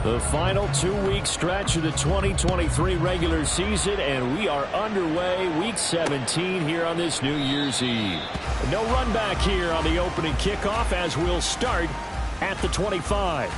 The final 2-week stretch of the 2023 regular season, and we are underway week 17 here on this New Year's Eve. No run back here on the opening kickoff as we'll start at the 25.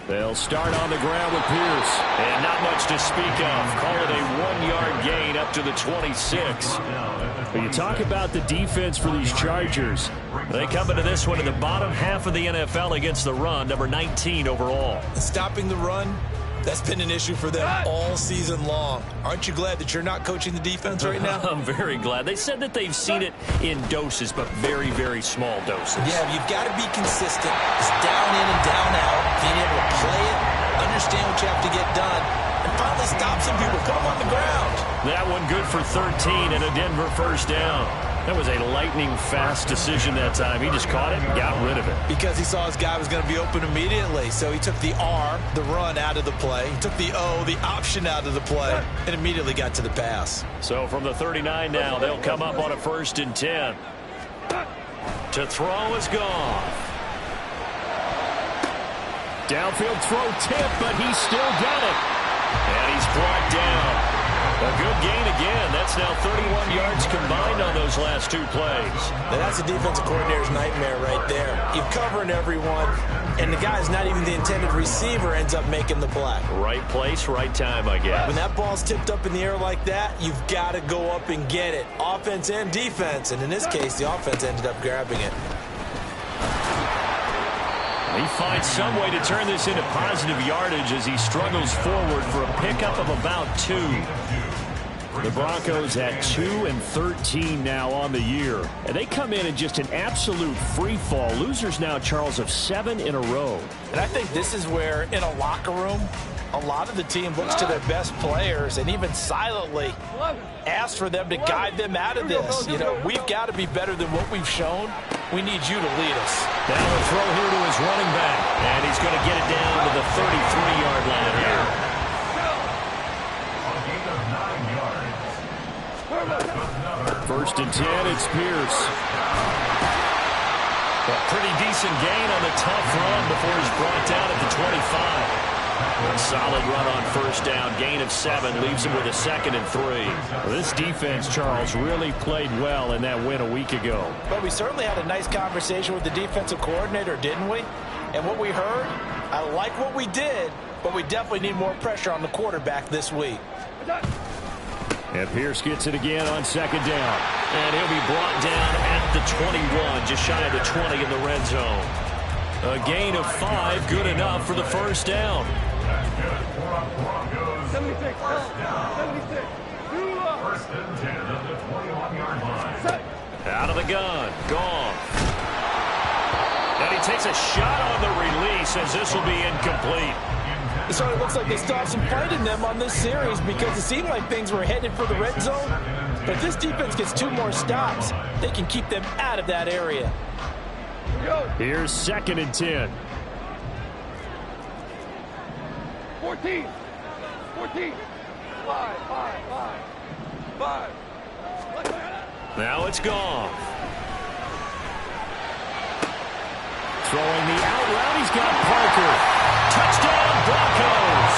They'll start on the ground with Pierce. And not much to speak of. Call it a 1-yard gain up to the 26. But you talk about the defense for these Chargers. They come into this one in the bottom half of the NFL against the run, number 19 overall. Stopping the run, that's been an issue for them all season long. Aren't you glad that you're not coaching the defense right now? I'm very glad. They said that they've seen it in doses, but very, very small doses. Yeah, you've got to be consistent. It's down in and down out. Being able to play it, understand what you have to get done, and finally stop some people. Put them on the ground. That one good for 13 and a Denver first down. That was a lightning-fast decision that time. He just caught it and got rid of it. Because he saw his guy was going to be open immediately. So he took the R, the run, out of the play. He took the O, the option, out of the play, and immediately got to the pass. So from the 39 now, they'll come up on a 1st and 10. To throw is gone. Downfield throw tip, but he still got it. And he's brought down. A good gain again. That's now 31 yards combined on those last 2 plays. Now that's a defensive coordinator's nightmare right there. You're covering everyone, and the guy's not even the intended receiver ends up making the play. Right place, right time, I guess. When that ball's tipped up in the air like that, you've got to go up and get it. Offense and defense, and in this case, the offense ended up grabbing it. He finds some way to turn this into positive yardage as he struggles forward for a pickup of about 2. The Broncos at 2-13 now on the year. And they come in just an absolute free fall. Losers now, Charles, of 7 in a row. And I think this is where, in a locker room, a lot of the team looks to their best players and even silently asks for them to guide them out of this. You know, we've got to be better than what we've shown. We need you to lead us. Now a throw here to his running back. And he's going to get it down to the 33-yard line here. First and 10, it's Pierce. A pretty decent gain on the tough run before he's brought down at the 25. A solid run on first down, gain of 7, leaves him with a 2nd and 3. Well, this defense, Charles, really played well in that win a week ago. But we certainly had a nice conversation with the defensive coordinator, didn't we? And what we heard, I like what we did, but we definitely need more pressure on the quarterback this week. And Pierce gets it again on 2nd down. And he'll be brought down at the 21, just shy of the 20 in the red zone. A gain of 5, good enough for the first down. 76. First and 10 at the 21-yard line. Out of the gun, gone. And he takes a shot on the release as this will be incomplete. It sort of looks like they still have some fight in them on this series because it seemed like things were headed for the red zone. But if this defense gets 2 more stops, they can keep them out of that area. Here's 2nd and 10. 14. 5. Now it's gone. Throwing the out route, he's got Parker. Touchdown, Broncos.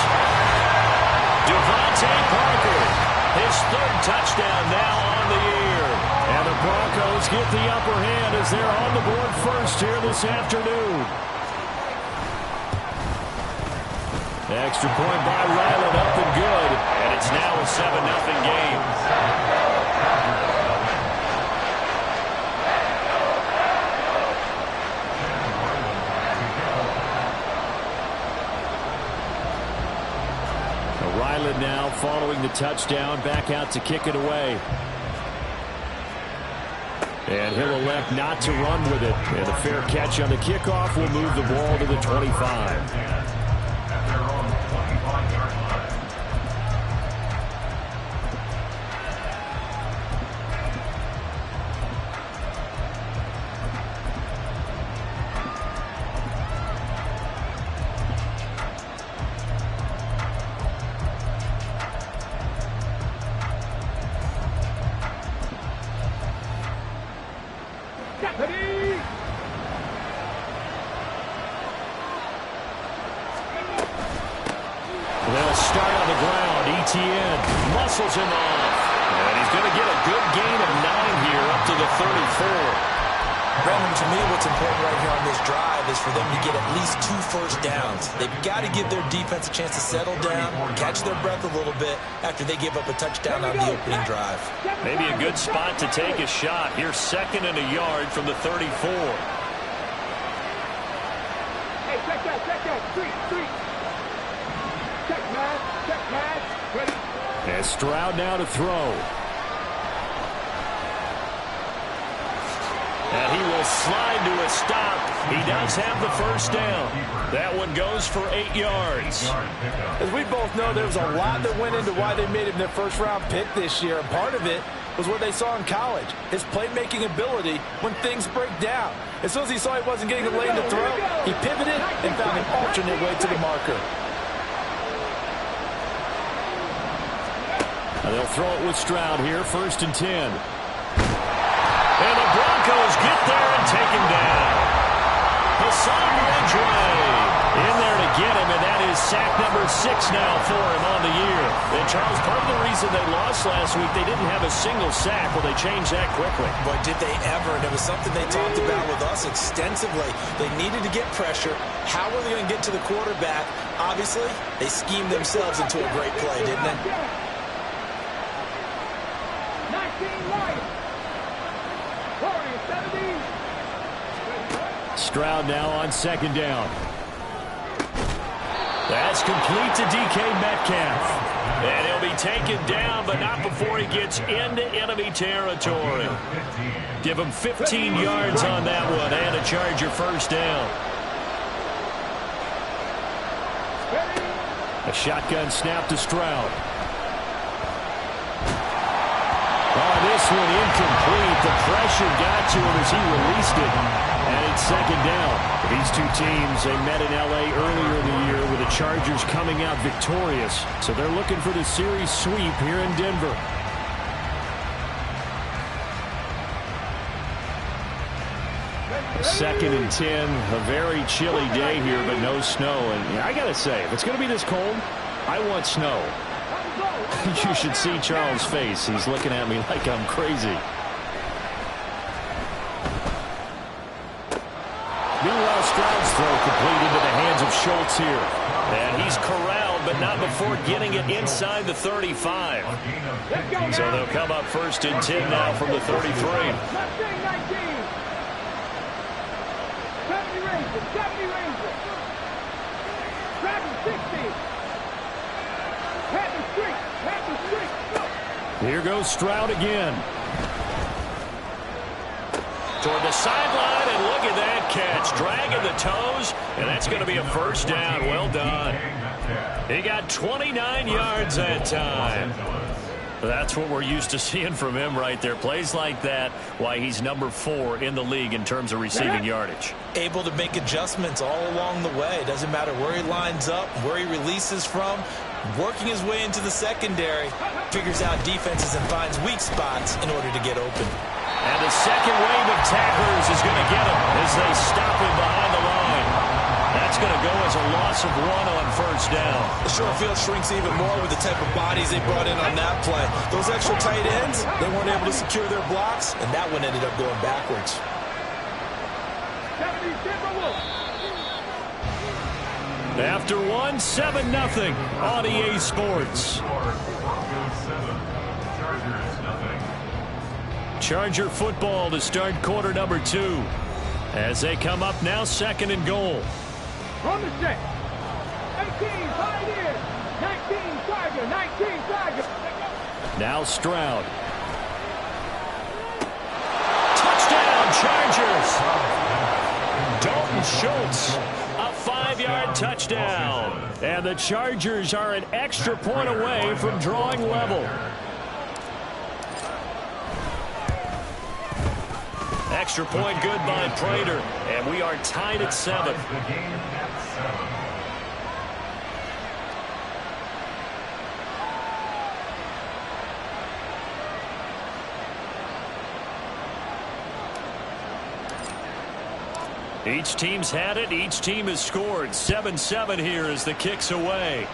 Devontae Parker, his 3rd touchdown now on the year. And the Broncos get the upper hand as they're on the board first here this afternoon. Extra point by Ryland, up and good. And it's now a 7-0 game. Ryland now following the touchdown, back out to kick it away. And he'll elect not to run with it. And a fair catch on the kickoff will move the ball to the 25. Ready? They'll start on the ground. ETN muscles him off. And he's going to get a good gain of 9 here up to the 34. Brandon, to me, what's important right here on this drive is for them to get at least 2 first downs. They've got to give their defense a chance to settle down, catch their breath a little bit after they give up a touchdown on the opening drive. Maybe a good spot to take a shot. Here's 2nd and a yard from the 34. Hey, check that. Street. Check, man. Ready? And Stroud now to throw. And he will slide to a stop. He does have the first down. That one goes for 8 yards. As we both know, there was a lot that went into why they made him their first-round pick this year, and part of it was what they saw in college, his playmaking ability when things break down. As soon as he saw he wasn't getting a lane to throw, he pivoted and found an alternate way to the marker. And they'll throw it with Stroud here, 1st and 10. And the Broncos get there and take him down. Hassan Redray in there to get him, and that is sack number 6 now for him on the year. And Charles, part of the reason they lost last week, they didn't have a single sack. Well, they changed that quickly. Boy, did they ever, and it was something they talked about with us extensively. They needed to get pressure. How were they going to get to the quarterback? Obviously, they schemed themselves into a great play, didn't they? 19 Lions. 17. Stroud now on 2nd down. That's complete to DK Metcalf. And he'll be taken down, but not before he gets into enemy territory. Give him 15 yards on that one and a Charger first down. A shotgun snap to Stroud. Oh, this one incomplete. The pressure got to him as he released it. And it's 2nd down. These two teams, they met in L.A. earlier in the year with the Chargers coming out victorious. So they're looking for the series sweep here in Denver. Second and 10. A very chilly day here, but no snow. And I got to say, if it's going to be this cold, I want snow. You should see Charles' face. He's looking at me like I'm crazy. Meanwhile, Stroud's throw complete into the hands of Schultz here. And he's corralled, but not before getting it inside the 35. So they'll come up 1st and 10 now from the 33. 70 Rangers. Dragon 60. Here goes Stroud again. Toward the sideline, and look at that catch. Dragging the toes, and that's going to be a first down. Well done. He got 29 yards that time. That's what we're used to seeing from him right there. Plays like that, why he's number 4 in the league in terms of receiving yardage. Able to make adjustments all along the way. Doesn't matter where he lines up, where he releases from. Working his way into the secondary. Figures out defenses and finds weak spots in order to get open. And the second wave of tacklers is going to get him as they stop him behind the line. That's going to go as a loss of 1 on first down. The short field shrinks even more with the type of bodies they brought in on that play. Those extra tight ends, they weren't able to secure their blocks, and that one ended up going backwards. After 1, 7-0 on EA Sports. Charger football to start quarter number 2. As they come up now, 2nd and goal. From the set. 18, Pioneer. 19, Tiger. 19, Tiger. Now Stroud. Touchdown, Chargers. Dalton Schultz. A 5-yard touchdown. And the Chargers are an extra point away from drawing level. Extra point good by Prater. And we are tied at 7. Each team's had it. Each team has scored. 7-7 here as the kick's away.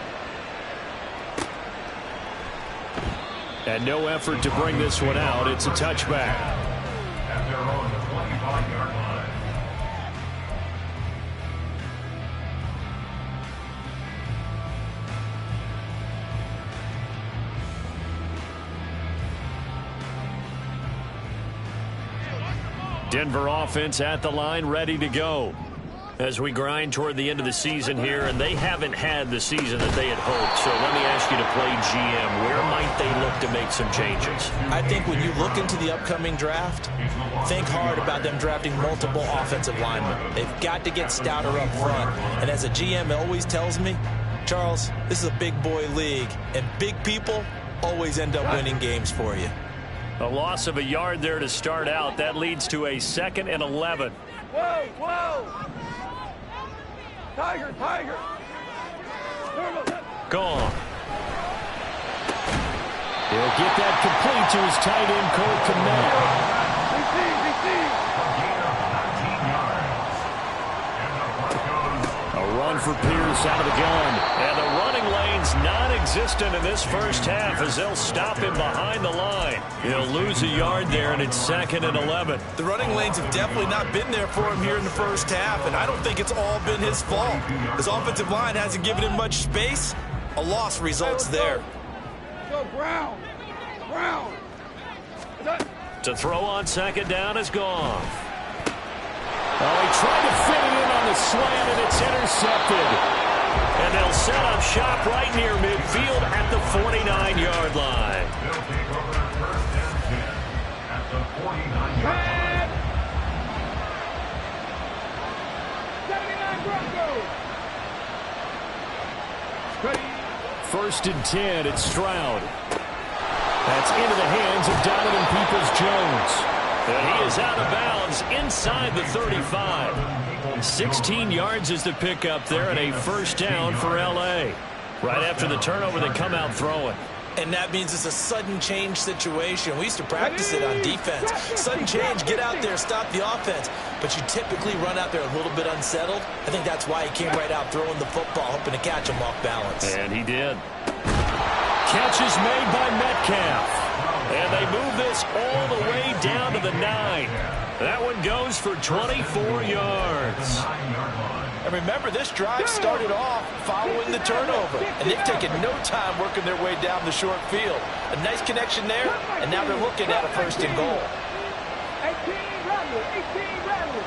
And no effort to bring this one out. It's a touchback. At their own 25-yard line. Denver offense at the line, ready to go. As we grind toward the end of the season here, and they haven't had the season that they had hoped. So let me ask you to play GM. Where might they look to make some changes? I think when you look into the upcoming draft, think hard about them drafting multiple offensive linemen. They've got to get stouter up front. And as a GM always tells me, Charles, this is a big boy league, and big people always end up winning games for you. A loss of a yard there to start out. That leads to a 2nd and 11. Whoa, whoa! Tiger, Tiger! Gone. He'll get that complete to his tight end, Cole Kmet. Receive, receive! A run for Pierce out of the gun. And the running lane's non-existent in this first half as they'll stop him behind the line. He'll lose a yard there, and it's 2nd and 11. The running lanes have definitely not been there for him here in the first half, and I don't think it's all been his fault. His offensive line hasn't given him much space. A loss results there. Go, Brown! Brown! To throw on 2nd down is gone. Oh, he tried to fit it in on the slant, and it's intercepted. And they'll set up shop right near midfield at the 49-yard line. They'll take over the 1st and 10 at the 49-yard line. 79 Broncos! 1st and 10, it's Stroud. That's into the hands of Donovan Peoples-Jones. And he is out of bounds inside the 35. 16 yards is the pickup there, and a 1st down for L.A. Right after the turnover, they come out throwing. And that means it's a sudden change situation. We used to practice it on defense. Sudden change, get out there, stop the offense. But you typically run out there a little bit unsettled. I think that's why he came right out throwing the football, hoping to catch him off balance. And he did. Catch is made by Metcalf. And they move this all the way down to the 9. That one goes for 24 yards. And remember, this drive started off following the turnover, and they've taken no time working their way down the short field. A nice connection there, and now they're looking at a 1st and goal. 18 rattle, 18 rattle.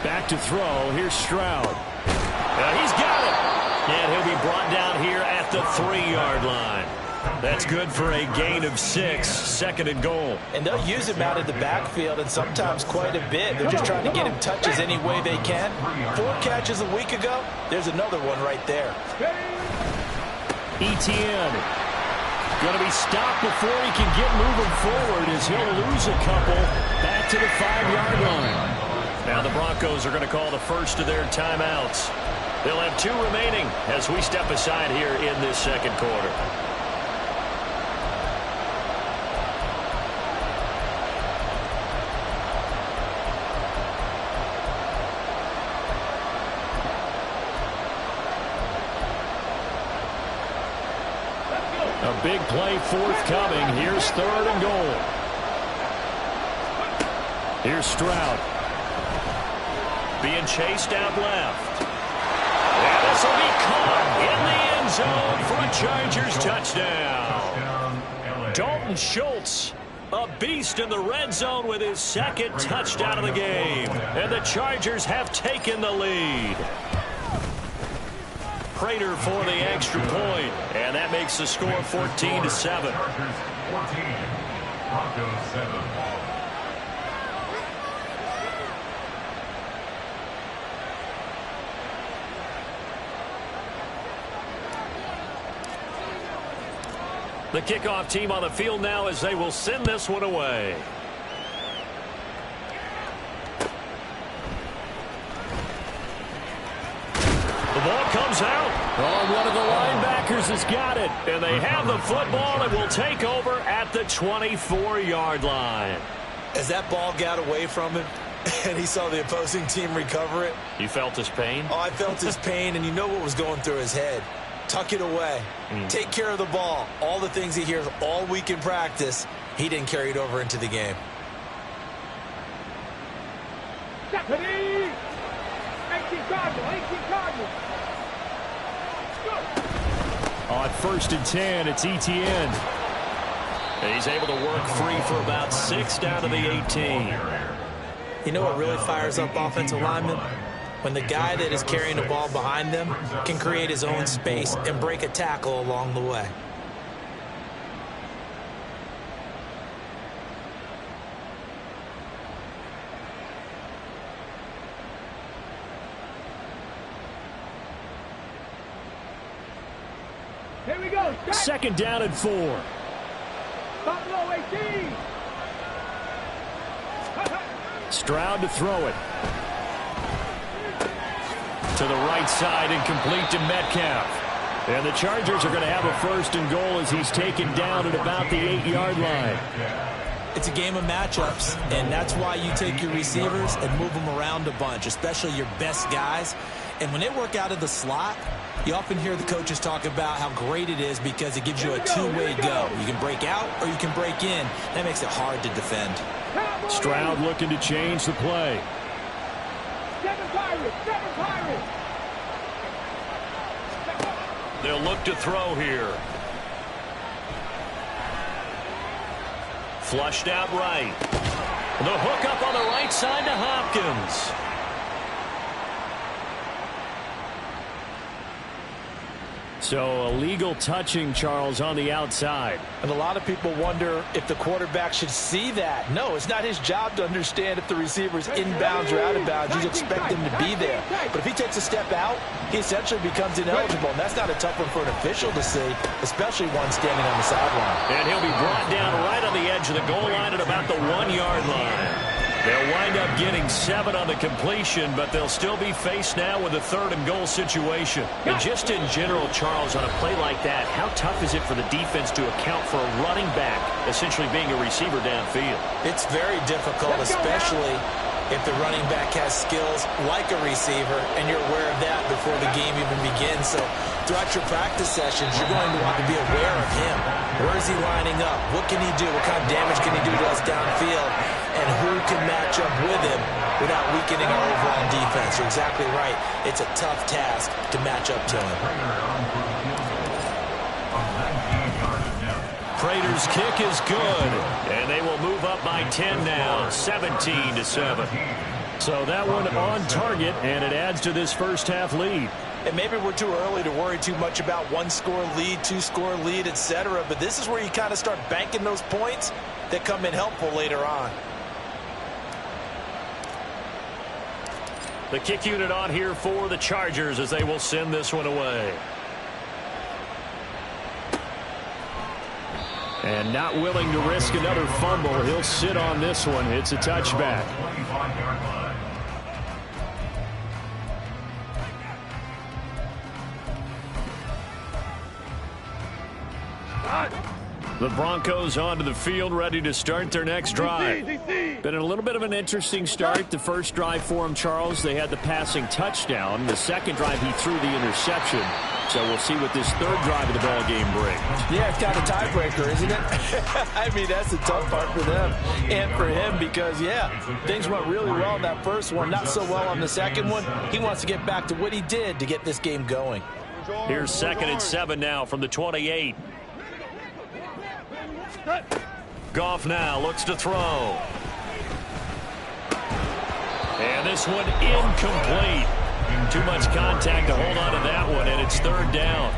Back to throw. Here's Stroud. He's got it. And he'll be brought down here at the 3-yard line. That's good for a gain of 6, 2nd and goal. And they'll use him out of the backfield, and sometimes quite a bit. They're just trying to get him touches any way they can. 4 catches a week ago. There's another one right there. Etienne going to be stopped before he can get moving forward as he'll lose a couple back to the 5-yard line. Now the Broncos are going to call the first of their timeouts. They'll have 2 remaining as we step aside here in this 2nd quarter. A big play forthcoming. Here's 3rd and goal. Here's Stroud. Being chased out left. And this will be caught in the end zone for a Chargers touchdown. Dalton Schultz, a beast in the red zone with his 2nd touchdown of the game. And the Chargers have taken the lead. Prater for the extra point, and that makes the score 14-7. 14, Broncos 7. The kickoff team on the field now as they will send this one away. The ball comes out. Oh, one of the linebackers has got it. And they have the football and will take over at the 24-yard line. As that ball got away from him, and he saw the opposing team recover it. You felt his pain? Oh, I felt his pain, and you know what was going through his head. Tuck it away. Take care of the ball. All the things he hears all week in practice, he didn't carry it over into the game. Stephanie! 18 Cardinals, 18 Cardinals. On 1st and 10, it's ETN. He's able to work free for about 6 down to the 18. You know what really fires up offensive linemen? When the guy that is carrying the ball behind them can create his own space and break a tackle along the way. Here we go. Start. 2nd down and 4. Buffalo 18. Stroud to throw it. To the right side and complete to Metcalf. And the Chargers are going to have a 1st and goal as he's taken down at about the 8-yard line. It's a game of matchups, and that's why you take your receivers and move them around a bunch, especially your best guys. And when they work out of the slot, you often hear the coaches talk about how great it is because it gives you a two-way go. You can break out or you can break in. That makes it hard to defend. Stroud looking to change the play. 7 Pirates, 7 Pirates. They'll look to throw here. Flushed out right. The hook up on the right side to Hopkins. So illegal touching, Charles, on the outside. And a lot of people wonder if the quarterback should see that. No, it's not his job to understand if the receiver's inbounds or out of bounds. You expect him to be there. But if he takes a step out, he essentially becomes ineligible. And that's not a tough one for an official to see, especially one standing on the sideline. And he'll be brought down right on the edge of the goal line at about the 1-yard line. They'll wind up getting 7 on the completion, but they'll still be faced now with a 3rd and goal situation. And just in general, Charles, on a play like that, how tough is it for the defense to account for a running back essentially being a receiver downfield? It's very difficult, especially if the running back has skills like a receiver, and you're aware of that before the game even begins. So throughout your practice sessions, you're going to want to be aware of him. Where is he lining up? What can he do? What kind of damage can he do to us downfield? And who can match up with him without weakening our overall defense? You're exactly right. It's a tough task to match up to him. Prater's kick is good, and they will move up by 10 now, 17-7. So that one on target, and it adds to this first half lead. And maybe we're too early to worry too much about 1-score lead, 2-score lead, etc. But this is where you kind of start banking those points that come in helpful later on. The kick unit on here for the Chargers as they will send this one away. And not willing to risk another fumble, he'll sit on this one. It's a touchback. The Broncos onto the field, ready to start their next drive. Been a little bit of an interesting start. The first drive for him, Charles, they had the passing touchdown. The second drive, he threw the interception. So we'll see what this 3rd drive of the ball game brings. Yeah, it's kind of a tiebreaker, isn't it? I mean, that's the tough part for them and for him because, yeah, things went really well in that first one, not so well on the second one. He wants to get back to what he did to get this game going. Here's 2nd and 7 now from the 28. Goff now looks to throw. And this one incomplete. Too much contact to hold on to that one, and it's 3rd down.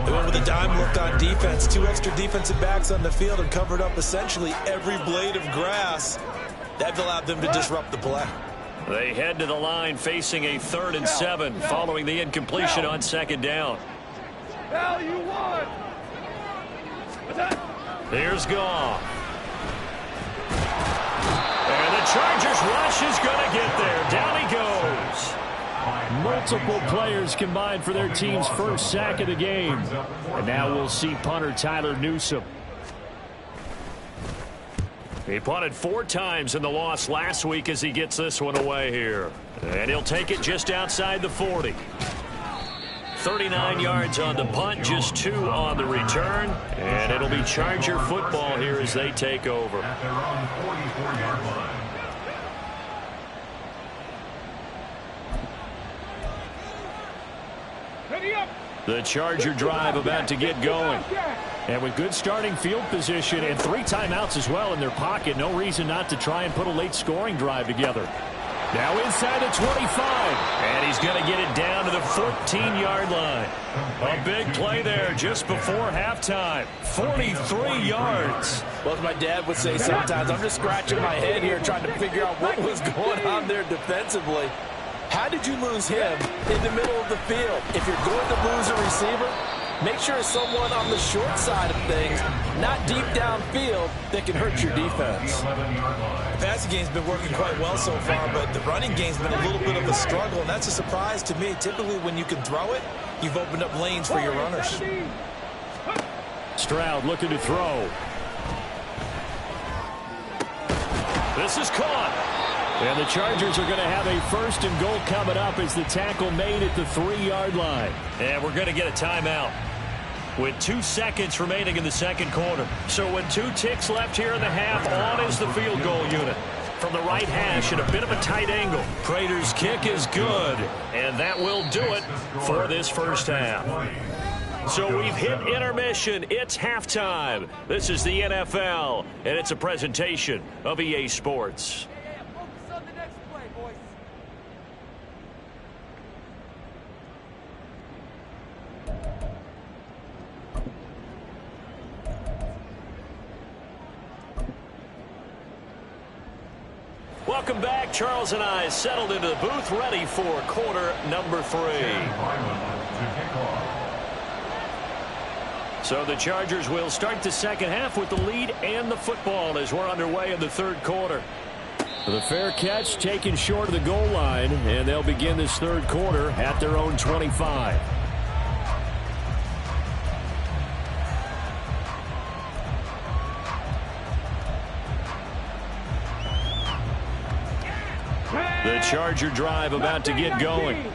They went with a dime look on defense. 2 extra defensive backs on the field and covered up essentially every blade of grass. That allowed them to disrupt the play. They head to the line facing a 3rd and 7 following the incompletion on 2nd down. Hell, you won. Here's Goff. And the Chargers rush is going to get there. Down he goes. Multiple players combined for their team's first sack of the game. And now we'll see punter Tyler Newsome. He punted 4 times in the loss last week as he gets this one away here. And he'll take it just outside the 40. 39 yards on the punt, just 2 on the return. And it'll be Charger football here as they take over. At their own 44-yard line. Ready up. The Charger drive about to get going. And with good starting field position and 3 timeouts as well in their pocket, no reason not to try and put a late scoring drive together. Now inside the 25, and he's going to get it down to the 14-yard line. A big play there just before halftime. 43 yards. Well, as my dad would say sometimes, I'm just scratching my head here trying to figure out what was going on there defensively. How did you lose him in the middle of the field? If you're going to lose a receiver, make sure it's someone on the short side of things, not deep downfield, that can hurt your defense. The passing game's been working quite well so far, but the running game's been a little bit of a struggle, and that's a surprise to me. Typically, when you can throw it, you've opened up lanes for your runners. Stroud looking to throw. This is caught. And the Chargers are going to have a 1st and goal coming up as the tackle made at the 3-yard line. And we're going to get a timeout with 2 seconds remaining in the second quarter. So with 2 ticks left here in the half, on is the field goal unit. From the right hash at a bit of a tight angle. Prater's kick is good. And that will do it for this first half. So we've hit intermission. It's halftime. This is the NFL, and it's a presentation of EA Sports. Welcome back. Charles and I settled into the booth, ready for quarter number 3. So the Chargers will start the second half with the lead and the football as we're underway in the third quarter. The fair catch taken short of the goal line, and they'll begin this third quarter at their own 25. The Charger drive about to get going.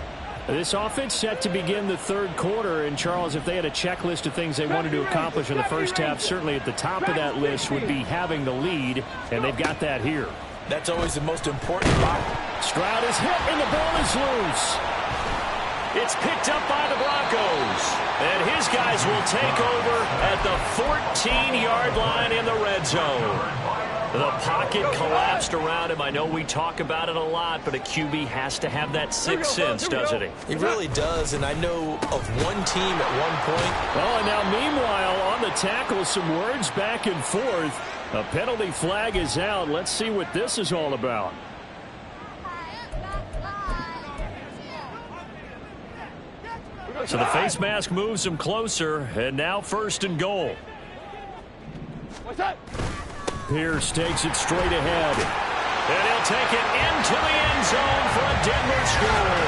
This offense set to begin the third quarter. And, Charles, if they had a checklist of things they wanted to accomplish in the first half, certainly at the top of that list would be having the lead, and they've got that here. That's always the most important part. Stroud is hit, and the ball is loose. It's picked up by the Broncos. And his guys will take over at the 14-yard line in the red zone. The pocket collapsed around him. I know we talk about it a lot, but a QB has to have that sixth sense, doesn't he? He really does, and I know of one team at one point. Oh, and now meanwhile, on the tackle, some words back and forth. A penalty flag is out. Let's see what this is all about. So the face mask moves him closer, and now 1st and goal. What's that? Pierce takes it straight ahead. And he'll take it into the end zone for a Denver score.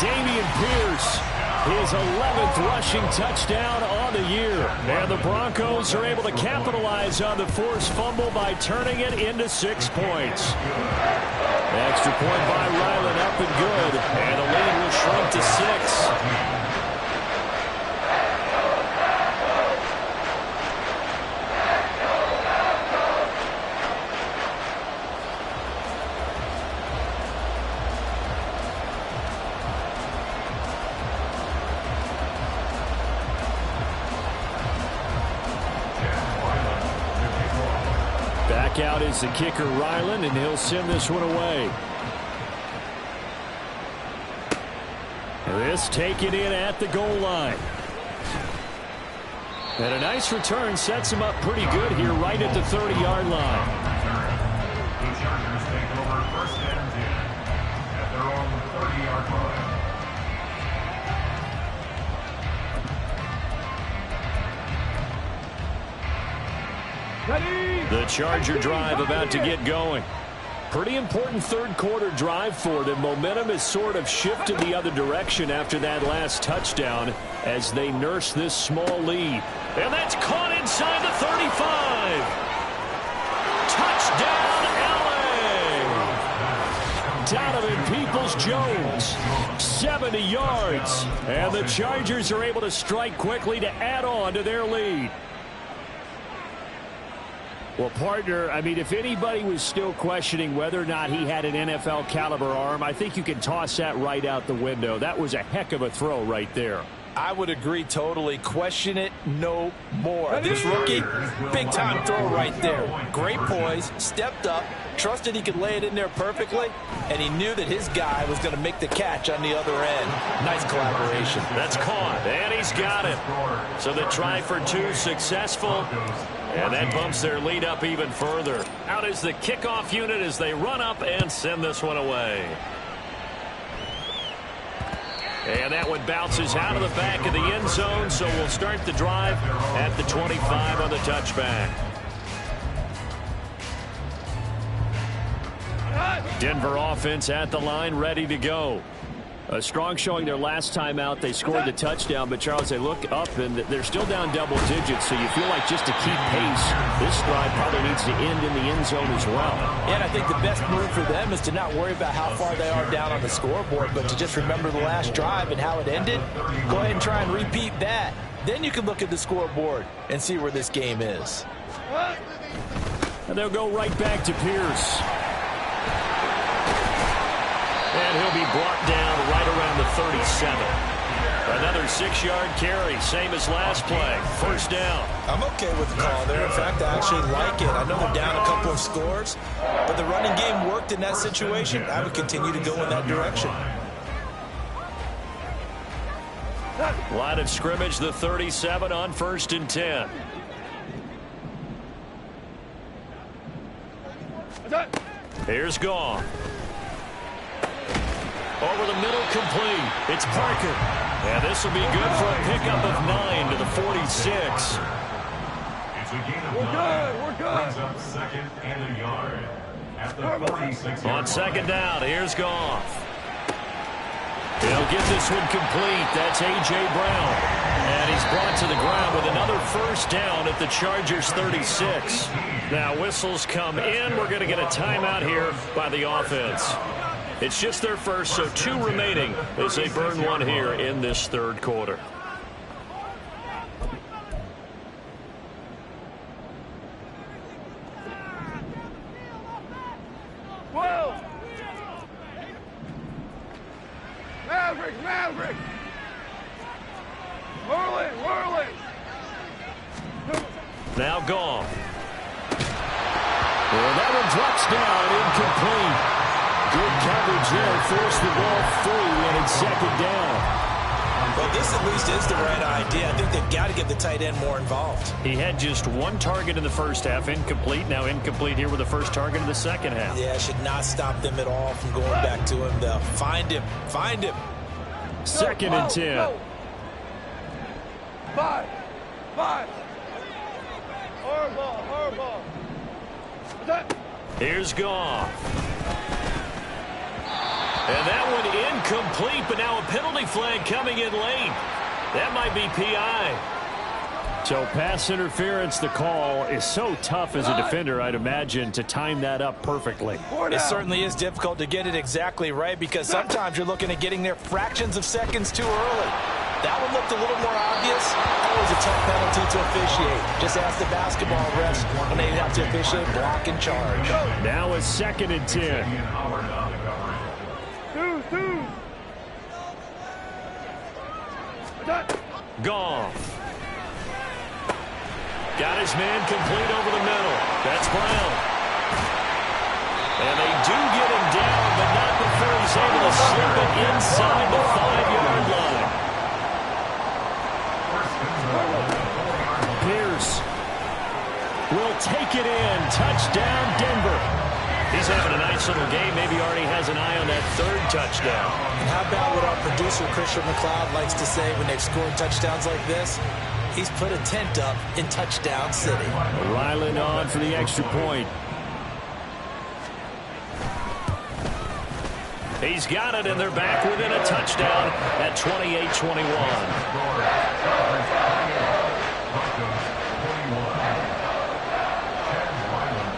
Dameon Pierce, his 11th rushing touchdown on the year. And the Broncos are able to capitalize on the forced fumble by turning it into 6 points. Extra point by Ryland, up and good. And the lead will shrink to 6. Out is the kicker, Ryland, and he'll send this one away. This taken in at the goal line. And a nice return sets him up pretty good here right at the 30-yard line. The Chargers take over 1st and 10 at their own 30-yard line. The Charger drive about to get going. Pretty important third quarter drive for them. Momentum has sort of shifted the other direction after that last touchdown as they nurse this small lead. And that's caught inside the 35. Jones, 70 yards. And the Chargers are able to strike quickly to add on to their lead. Well, partner, I mean, if anybody was still questioning whether or not he had an NFL caliber arm, I think you can toss that right out the window. That was a heck of a throw right there. I would agree totally. Question it no more. This rookie, big-time throw right there. Great poise, stepped up, trusted he could lay it in there perfectly, and he knew that his guy was going to make the catch on the other end. Nice collaboration. That's caught, and he's got it. So the try for two successful, and that bumps their lead up even further. Out is the kickoff unit as they run up and send this one away. And that one bounces out of the back of the end zone, so we'll start the drive at the 25 on the touchback. Denver offense at the line, ready to go. A strong showing their last time out. They scored the touchdown, but Charles, they look up and they're still down double digits, so you feel like just to keep pace, this drive probably needs to end in the end zone as well. And I think the best move for them is to not worry about how far they are down on the scoreboard, but to just remember the last drive and how it ended. Go ahead and try and repeat that. Then you can look at the scoreboard and see where this game is. And they'll go right back to Pierce. And he'll be brought down right around the 37. Another 6-yard carry, same as last play. First down. I'm okay with the call there. In fact, I actually like it. I know they're down a couple of scores, but the running game worked in that situation. I would continue to go in that direction. Line of scrimmage, the 37 on 1st and 10. Here's Goff. Over the middle, complete. It's Parker. And this will be good for a pickup of 9 to the 46. It's a gain of 9. We're good. Brings up second and a yard at the 46. On second down, here's Goff. He'll get this one complete. That's A.J. Brown. And he's brought to the ground with another first down at the Chargers 36. Now whistles come in. We're going to get a timeout here by the offense. It's just their first, so 2 remaining as they burn one here in this third quarter. Whoa! Maverick, Maverick! Whirl it, whirl it! Now Goff. Well, that one drops down, incomplete. Good coverage there, forced the ball free, and it's second down. Well, this at least is the right idea. I think they've got to get the tight end more involved. He had just 1 target in the first half, incomplete. Now incomplete here with the first target in the second half. Yeah, should not stop them at all from going back to him. They'll find him. Find him. Second and 10. Go. 5. Horrible. Here's Goff. And that one incomplete, but now a penalty flag coming in late. That might be PI. So pass interference, the call is so tough as a defender, I'd imagine, to time that up perfectly. It certainly is difficult to get it exactly right because sometimes you're looking at getting there fractions of seconds too early. That one looked a little more obvious. Always a tough penalty to officiate. Just ask the basketball refs when they have to officiate block and charge. Now a second and 10. Goff. Got his man complete over the middle. That's Brown. And they do get him down, but not before he's able to slip it inside the 5-yard line. Pierce will take it in. Touchdown, Denver. He's having a nice little game. Maybe already has an eye on that 3rd touchdown. And how about what our producer, Christian McLeod, likes to say when they've scored touchdowns like this? He's put a tent up in Touchdown City. Ryland on for the extra point. He's got it, and they're back within a touchdown at 28-21.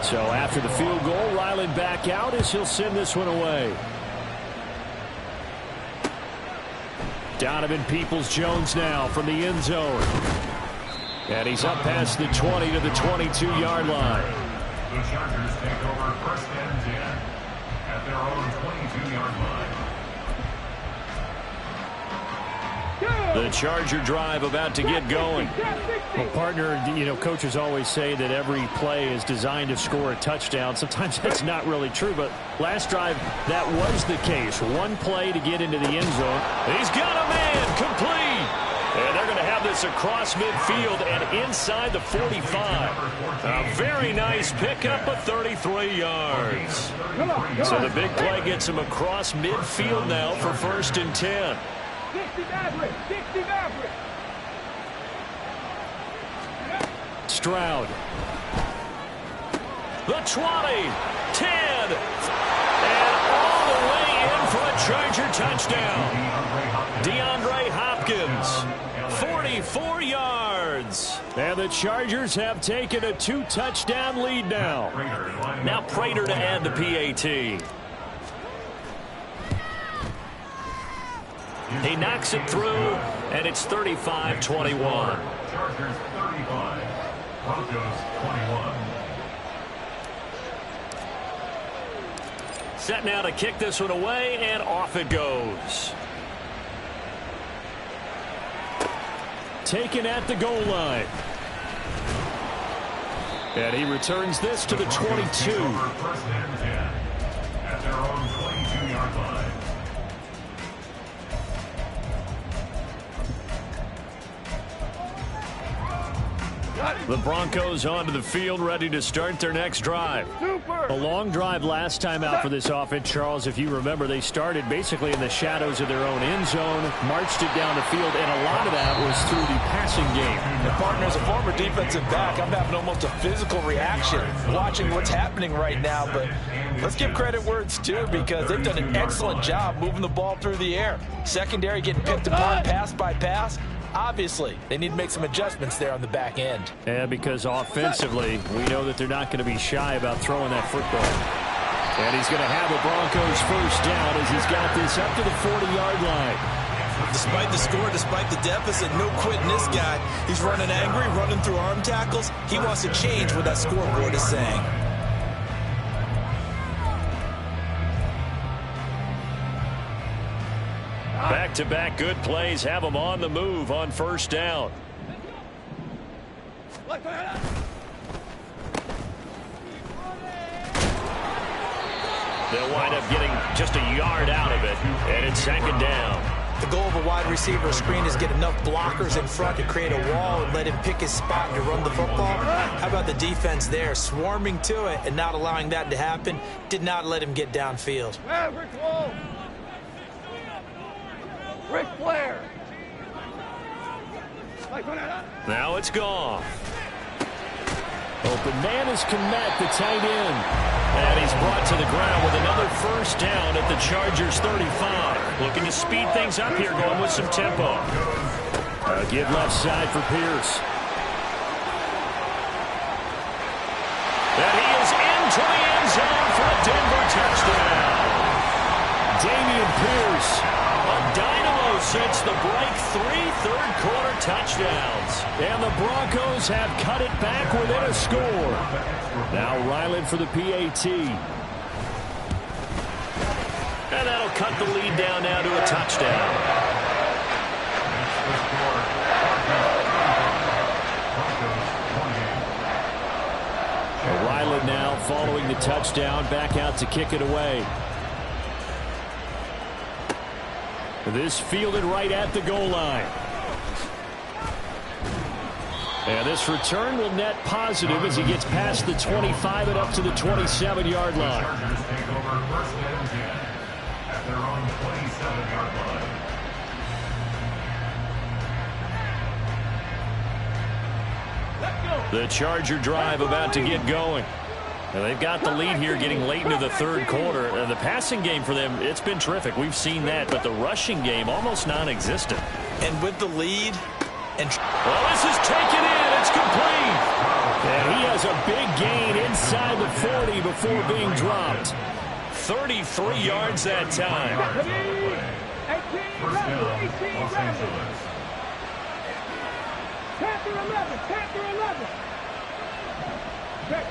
So after the field goal, Ryland back out as he'll send this one away. Donovan Peoples-Jones now from the end zone. And he's up past the 20 to the 22-yard line. The Chargers take over 1st and 10 at their own 22-yard line. The Charger drive about to get going. Well, partner, coaches always say that every play is designed to score a touchdown. Sometimes that's not really true, but last drive, that was the case. One play to get into the end zone. He's got a man, complete. And they're going to have this across midfield and inside the 45. A very nice pickup of 33 yards. So the big play gets him across midfield now for 1st and 10. 60 Maverick, 60 Maverick. Stroud. The 20, 10, and all the way in for a Charger touchdown. DeAndre Hopkins, 44 yards. And the Chargers have taken a 2-touchdown lead now. Now Prater to add the PAT. He knocks it through, and it's 35-21. Chargers 35, Broncos 21. Set now to kick this one away, and off it goes. Taken at the goal line. And he returns this to the 22. 1st and 10 at their own 22-yard line. The Broncos onto the field, ready to start their next drive. A long drive last time out for this offense, Charles. If you remember, they started basically in the shadows of their own end zone, marched it down the field, and a lot of that was through the passing game. The partner, as a former defensive back, I'm having almost a physical reaction watching what's happening right now. But let's give credit where it's due, because they've done an excellent job moving the ball through the air. Secondary getting picked apart pass by pass. Obviously, they need to make some adjustments there on the back end. Yeah, because offensively, we know that they're not going to be shy about throwing that football. And he's going to have the Broncos 1st down as he's got this up to the 40-yard line. Despite the score, despite the deficit, no quitting this guy. He's running angry, running through arm tackles. He wants to change what that scoreboard is saying. Back-to-back good plays have them on the move on 1st down. They'll wind up getting just a yard out of it, and it's 2nd down. The goal of a wide receiver screen is get enough blockers in front to create a wall and let him pick his spot to run the football. How about the defense there, swarming to it and not allowing that to happen? Did not let him get downfield. Maverick Wolf. Ric Flair. Now it's gone. Open man is Kmet, the tight end. And he's brought to the ground with another 1st down at the Chargers 35. Looking to speed things up here, going with some tempo. Give left side for Pierce. And he is into the end zone for a Denver touchdown. Dameon Pierce, a dynamo since the break, 3 third-quarter touchdowns. And the Broncos have cut it back within a score. Now Ryland for the PAT. And that'll cut the lead down now to a touchdown. Ryland now following the touchdown, back out to kick it away. This fielded right at the goal line. And this return will net positive as he gets past the 25 and up to the 27-yard line. The Chargers take over 1st and 10 at their own 27-yard line. The Charger drive about to get going. And they've got the lead here getting late into the 3rd quarter. The passing game for them, it's been terrific. We've seen that, but the rushing game almost non-existent. And with the lead, and well, this is taken in. It's complete. And he has a big gain inside the 40 before being dropped. 33 yards that time. First down, Los Angeles. Panther 11, Panther 11. Check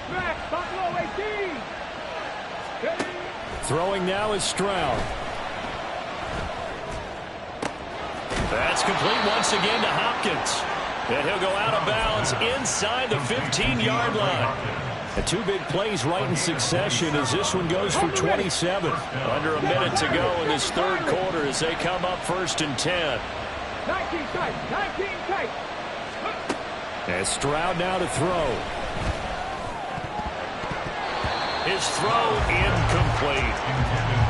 smash, Buffalo 18. Throwing now is Stroud. That's complete once again to Hopkins. And he'll go out of bounds inside the 15-yard line. The two big plays right in succession as this one goes for 27. Under a minute to go in this third quarter as they come up 1st and 10. 19 tight, 19 tight. As Stroud now to throw. His throw incomplete.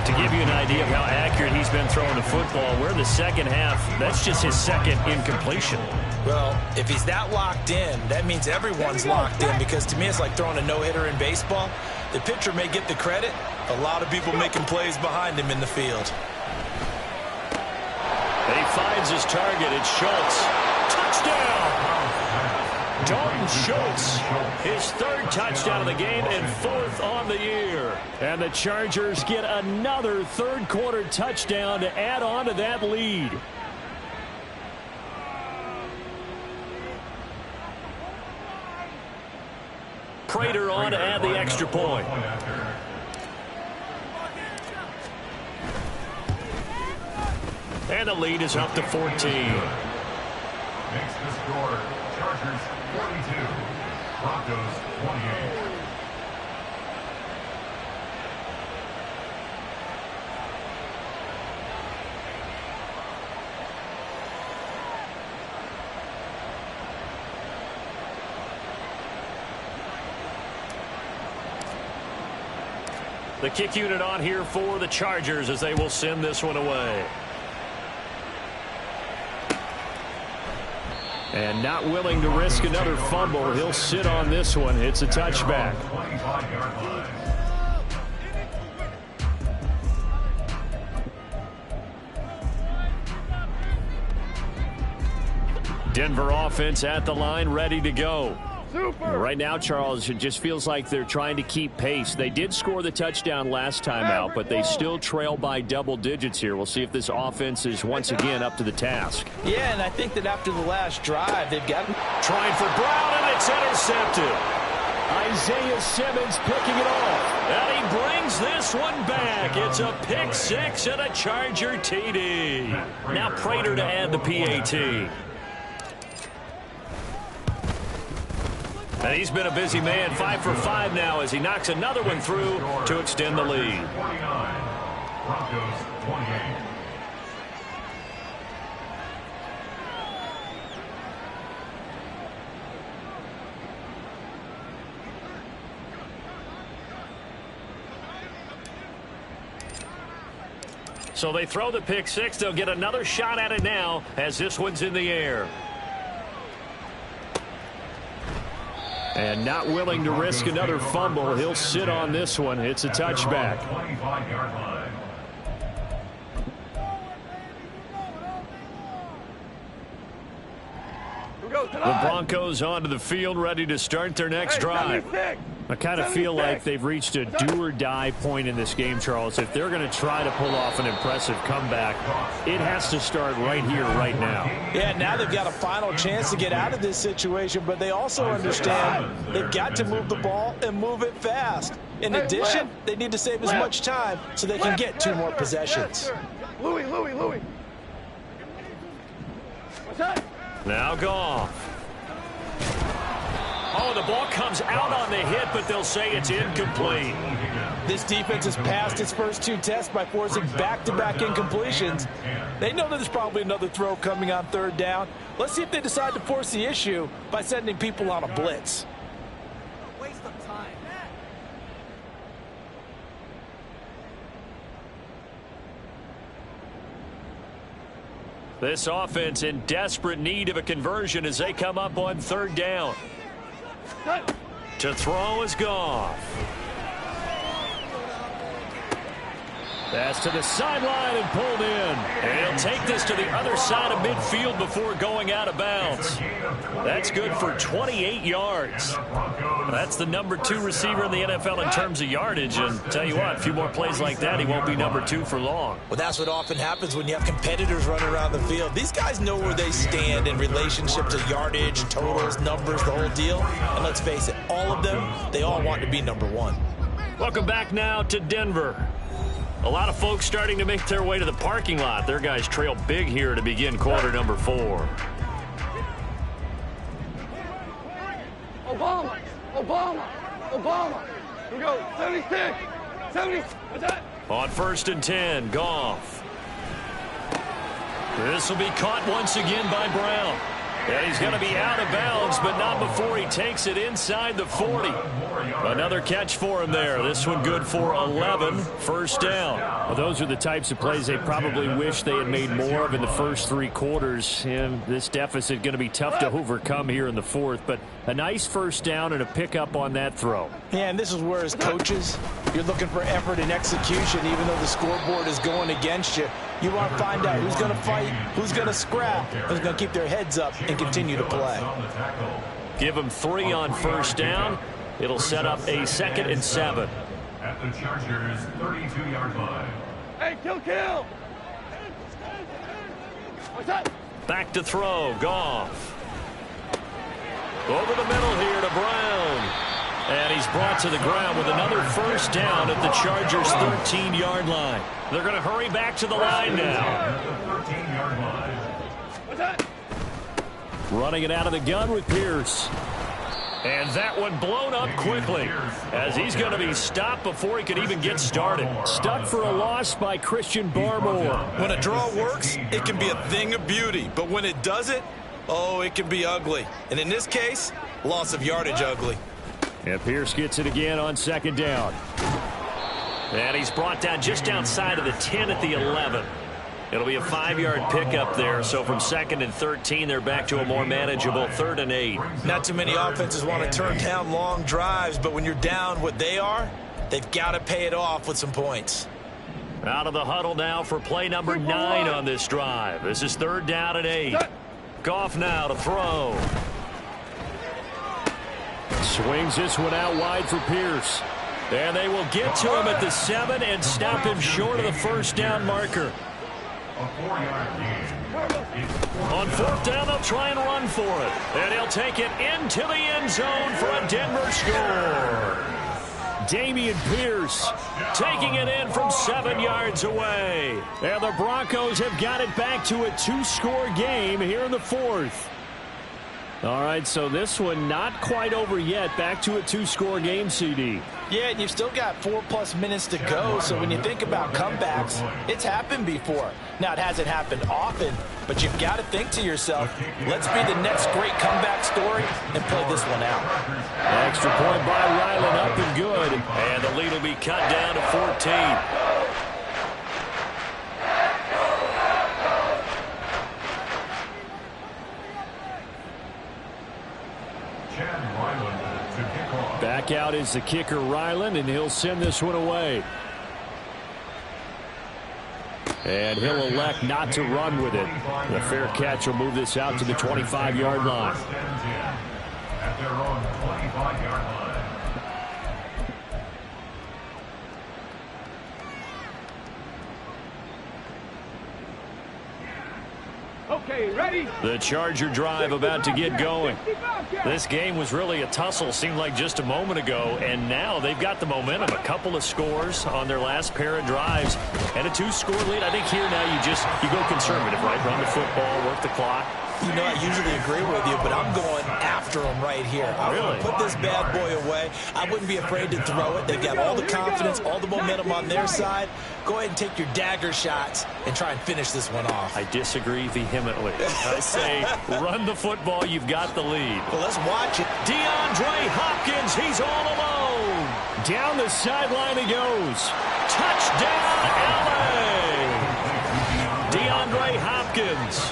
To give you an idea of how accurate he's been throwing the football, we're in the second half. That's just his second incompletion. Well, if he's that locked in, that means everyone's locked in, because to me it's like throwing a no-hitter in baseball. The pitcher may get the credit. A lot of people making plays behind him in the field. And he finds his target. It's Schultz. Touchdown! Dalton Schultz, his third touchdown of the game and 4th on the year. And the Chargers get another third quarter touchdown to add on to that lead. Prater on to add the extra point. And the lead is up to 14. Makes the score Chargers 42, Broncos 28. The kick unit on here for the Chargers as they will send this one away. And not willing to risk another fumble. He'll sit on this one. It's a touchback. 25-yard line. Denver offense at the line, ready to go. Right now, Charles, it just feels like they're trying to keep pace. They did score the touchdown last time out, but they still trail by double digits here. We'll see if this offense is once again up to the task. Yeah, and I think that after the last drive, they've got Trying for Brown, and it's intercepted. Isaiah Simmons picking it off. And he brings this one back. It's a pick six and a Charger TD. Now Prater to add the PAT. And he's been a busy man, 5 for 5 now as he knocks another one through to extend the lead. 49, Broncos 28. So they throw the pick six. They'll get another shot at it now as this one's in the air. And not willing to risk another fumble. He'll sit on this one. It's a touchback. 25-yard line. The Broncos onto the field, ready to start their next drive. I kind of feel like they've reached a do-or-die point in this game, Charles. If they're going to try to pull off an impressive comeback, it has to start right here, right now. Yeah, now they've got a final chance to get out of this situation, but they also understand they've got to move the ball and move it fast. In addition, they need to save as much time so they can get 2 more possessions. Louis. What's that? Now Goff. Oh, the ball comes out on the hit, but they'll say it's incomplete. This defense has passed its first 2 tests by forcing back-to-back incompletions. They know that there's probably another throw coming on 3rd down. Let's see if they decide to force the issue by sending people on a blitz. Waste of time. This offense in desperate need of a conversion as they come up on 3rd down. To throw is Goff. Pass to the sideline and pulled in. And he'll take this to the other side of midfield before going out of bounds. That's good for 28 yards. That's the number 2 receiver in the NFL in terms of yardage. And tell you what, a few more plays like that, he won't be number 2 for long. Well, that's what often happens when you have competitors running around the field. These guys know where they stand in relationship to yardage, totals, numbers, the whole deal. And let's face it, all of them, they all want to be number 1. Welcome back now to Denver. A lot of folks starting to make their way to the parking lot. Their guys trail big here to begin quarter number 4. Obama. Here we go. 76. 70. What's that? On 1st and 10, Goff. This will be caught once again by Brown. And he's going to be out of bounds, but not before he takes it inside the 40. Another catch for him there. This one good for 11, first down. Well, those are the types of plays they probably wish they had made more of in the first 3 quarters. And this deficit going to be tough to overcome here in the 4th. But a nice first down and a pickup on that throw. Yeah, and this is where, as coaches, you're looking for effort and execution, even though the scoreboard is going against you. You want to find out who's going to fight, who's going to scrap, who's going to keep their heads up and continue to play. Give them 3 on first down. It'll set up a 2nd and 7. At the Chargers' 32-yard line. Hey, kill. What's that? Back to throw, Goff. Over the middle here to Brown. And he's brought to the ground with another first down at the Chargers' 13-yard line. They're going to hurry back to the line now. 13-yard line. What's that? Running it out of the gun with Pierce. And that one blown up quickly as he's going to be stopped before he could even get started. Stuck for a loss by Christian Barmore. When a draw works, it can be a thing of beauty. But when it doesn't, oh, it can be ugly. And in this case, loss of yardage ugly. And Pierce gets it again on 2nd down. And he's brought down just outside of the 10 at the 11. It'll be a 5-yard pickup there. So from 2nd and 13, they're back to a more manageable 3rd and 8. Not too many offenses want to turn down long drives, but when you're down what they are, they've got to pay it off with some points. Out of the huddle now for play number 9 on this drive. This is 3rd down and 8. Goff now to throw. Swings this one out wide for Pierce. And they will get to him at the 7 and stop him short of the first down marker. On 4th down, they'll try and run for it. And he'll take it into the end zone for a Denver score. Dameon Pierce taking it in from 7 yards away. And the Broncos have got it back to a 2-score game here in the 4th. All right, so this one not quite over yet. Back to a 2-score game, CD. Yeah, and you've still got 4+ minutes to go, so when you think about comebacks, it's happened before. Now, it hasn't happened often, but you've got to think to yourself, let's be the next great comeback story and play this one out. Extra point by Ryland, up and good. And the lead will be cut down to 14. Back out is the kicker, Ryland, and he'll send this one away. And he'll elect not to run with it. The fair catch will move this out to the 25-yard line. At their own 25-yard line. Okay, ready? The Charger drive about to get going. This game was really a tussle, seemed like just a moment ago, and now they've got the momentum. A couple of scores on their last pair of drives, and a 2-score lead. I think here now you go conservative, right? Run the football, work the clock. You know, I usually agree with you, but I'm going after him right here. I want to put this bad boy away. I wouldn't be afraid to throw it. They've got all the confidence, all the momentum on their side. Go ahead and take your dagger shots and try and finish this one off. I disagree vehemently. I say run the football. You've got the lead. Well, let's watch it. DeAndre Hopkins, he's all alone. Down the sideline he goes. Touchdown, LA. DeAndre Hopkins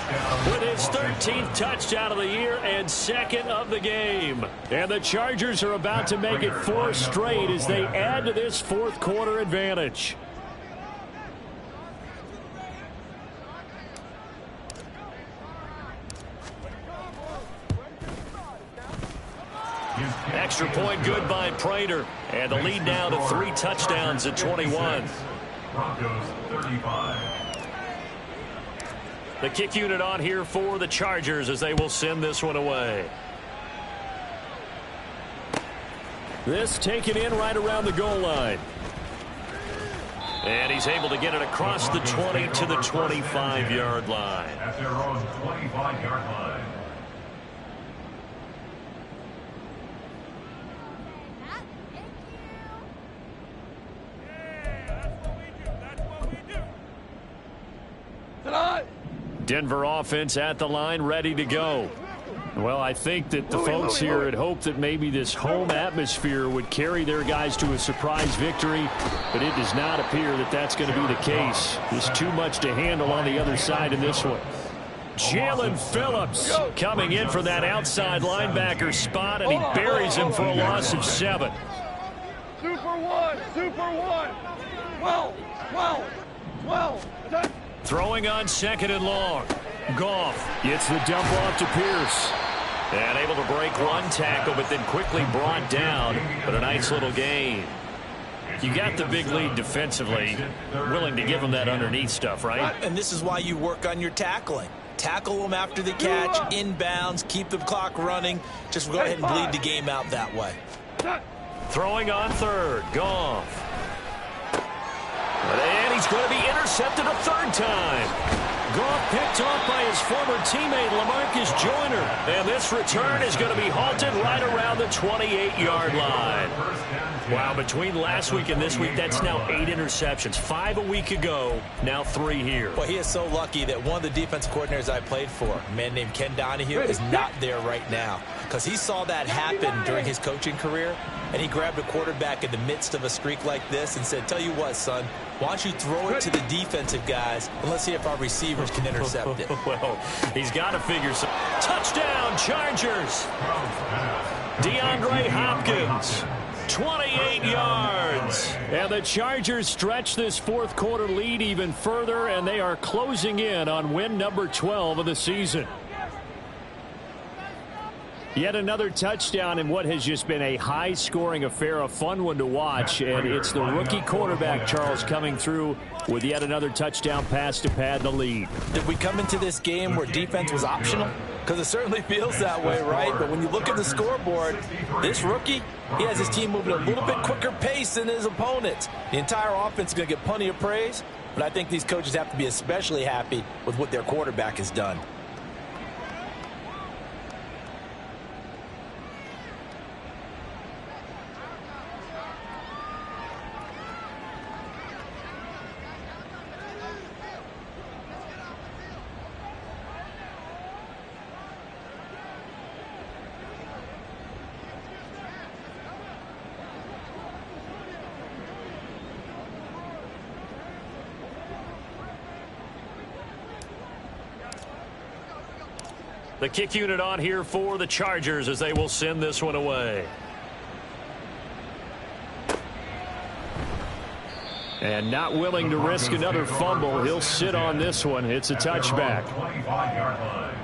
with his 13th touchdown of the year and 2nd of the game. And the Chargers are about to make it 4 straight as they add to this 4th quarter advantage. Extra point good by Prater. And the lead now to 3 touchdowns at 21. Broncos 35. The kick unit on here for the Chargers as they will send this one away. This taken in right around the goal line. And he's able to get it across the 20 to the 25-yard line. At their own 25-yard line. Denver offense at the line, ready to go. Well, I think that the folks here had hoped that maybe this home atmosphere would carry their guys to a surprise victory, but it does not appear that that's going to be the case. There's too much to handle on the other side in this one. Jalen Phillips coming in for that outside linebacker spot, and he buries him for a loss of 7. Super one, super one. 12, 12, 12. Throwing on 2nd and long. Goff gets the dump off to Pierce. And able to break one tackle, but then quickly brought down. But a nice little gain. You got the big lead defensively. Willing to give them that underneath stuff, right? And this is why you work on your tackling. Tackle them after the catch, inbounds, keep the clock running. Just go ahead and bleed the game out that way. Throwing on 3rd. Goff. And he's going to be intercepted a 3rd time. Goff picked off by his former teammate LaMarcus Joyner. And this return is going to be halted right around the 28-yard line. Wow, between last week and this week, that's now 8 interceptions. 5 a week ago, now 3 here. Well, he is so lucky that one of the defensive coordinators I played for, a man named Ken Donahue, is not there right now. Because he saw that happen during his coaching career, and he grabbed a quarterback in the midst of a streak like this and said, tell you what, son, why don't you throw it to the defensive guys, and let's see if our receivers can intercept it. Well, he's got to figure some. Touchdown, Chargers. DeAndre Hopkins. 28 yards. And the Chargers stretch this 4th quarter lead even further, and they are closing in on win number 12 of the season. Yet another touchdown in what has just been a high-scoring affair, a fun one to watch, and it's the rookie quarterback, Charles, coming through with yet another touchdown pass to pad the lead. Did we come into this game where defense was optional? Because it certainly feels that way, right? But when you look at the scoreboard, this rookie, he has his team moving at a little bit quicker pace than his opponents. The entire offense is going to get plenty of praise, but I think these coaches have to be especially happy with what their quarterback has done. The kick unit on here for the Chargers as they will send this one away. And not willing to risk another fumble. He'll sit on this one. It's a touchback. 25-yard line.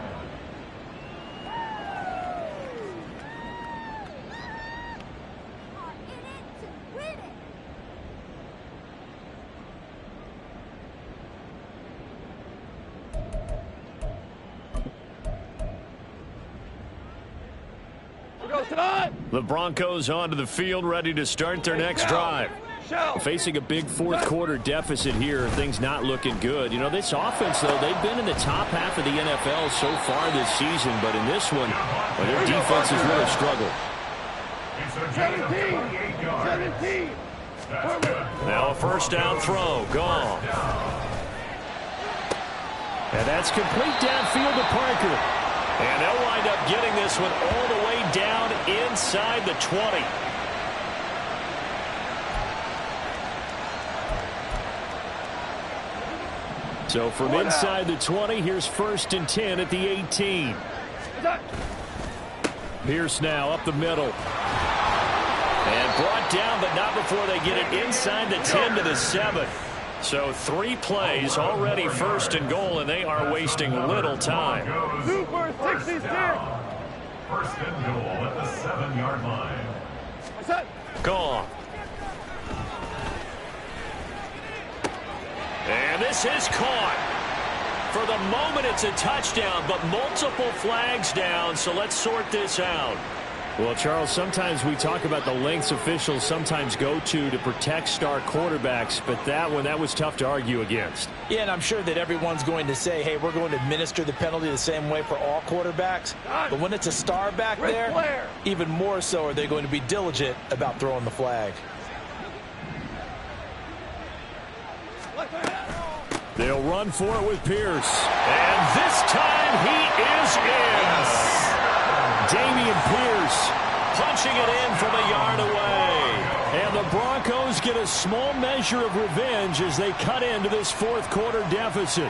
The Broncos onto the field, ready to start their next drive. Facing a big 4th quarter deficit here, things not looking good. You know, this offense, though, they've been in the top half of the NFL so far this season, but in this one, well, their defense has really struggled. 17. Now a 1st down throw, gone. And that's complete downfield to Parker. And they'll wind up getting this one all the way down inside the 20. So from inside the 20, here's 1st and 10 at the 18. Pierce now up the middle. And brought down, but not before they get it inside the 10 to the 7. So 3 plays already 1st and goal, and they are wasting little time. Super 66. First and goal at the 7-yard line. Gone. And this is caught. For the moment, it's a touchdown, but multiple flags down, so let's sort this out. Well, Charles, sometimes we talk about the lengths officials sometimes go to protect star quarterbacks, but that was tough to argue against. Yeah, and I'm sure that everyone's going to say, hey, we're going to administer the penalty the same way for all quarterbacks. But when it's a star back there, even more so are they going to be diligent about throwing the flag. They'll run for it with Pierce. And this time he is in. Damian Pierce punching it in from a yard away. And the Broncos get a small measure of revenge as they cut into this fourth quarter deficit.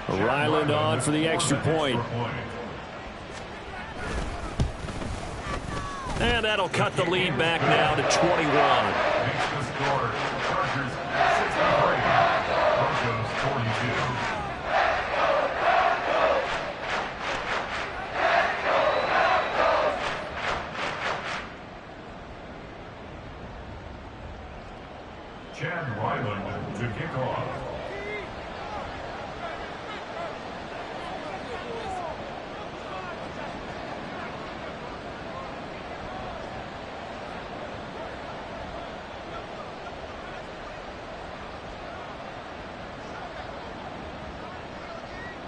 Ryland on for the extra point. And that'll cut the lead back now to 21. Makes the score. Chargers 63. Broncos 42. Chad Ryland to kick off.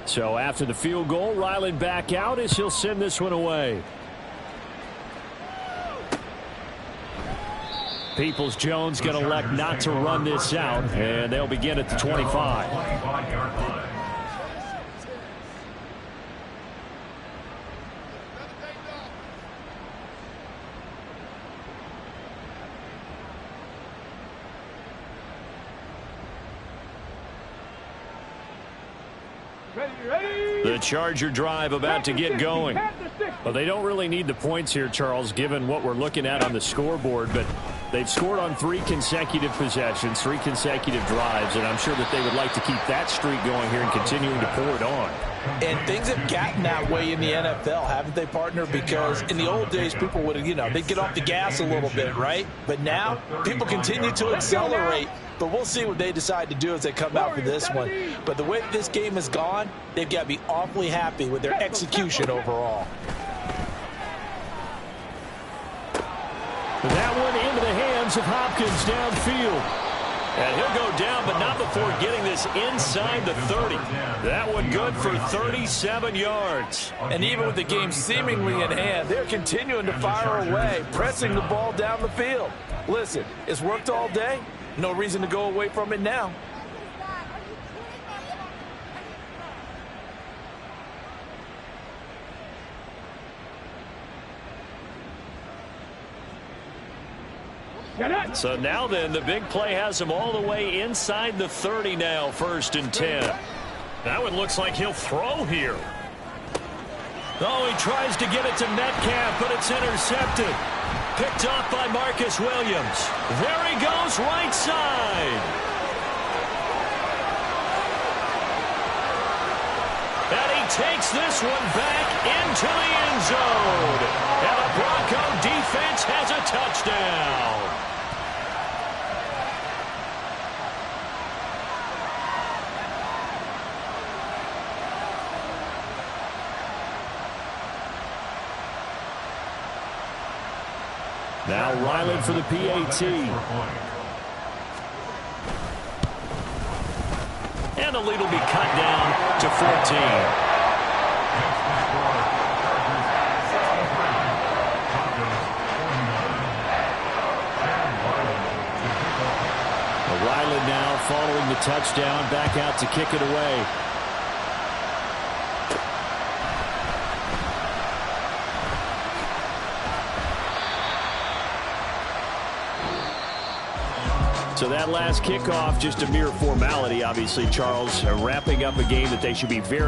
So after the field goal, Ryland back out as he'll send this one away. Peoples-Jones going to elect not to run this out, and they'll begin at the 25. 25-yard line. The Charger drive about to get going. Well, they don't really need the points here, Charles, given what we're looking at on the scoreboard, but they've scored on 3 consecutive possessions, 3 consecutive drives, and I'm sure that they would like to keep that streak going here and continuing to pour it on. And things have gotten that way in the NFL, haven't they, partner? Because in the old days, people would, they'd get off the gas a little bit, right? But now, people continue to accelerate. But we'll see what they decide to do as they come out for this one. But the way this game has gone, they've got to be awfully happy with their execution overall. That one into the hands of Hopkins downfield. And he'll go down, but not before getting this inside the 30. That one good for 37 yards. And even with the game seemingly in hand, they're continuing to fire away, pressing the ball down the field. Listen, it's worked all day. No reason to go away from it now. So now then, the big play has him all the way inside the 30 now, 1st and 10. That one looks like he'll throw here. Oh, he tries to get it to Metcalf, but it's intercepted. Picked off by Marcus Williams. There he goes, right side. And he takes this one back into the end zone. And the Bronco defense has a touchdown. Now Ryland for the PAT. And the lead will be cut down to 14. Ryland now following the touchdown, back out to kick it away. So that last kickoff, just a mere formality, obviously, Charles, wrapping up a game that they should be very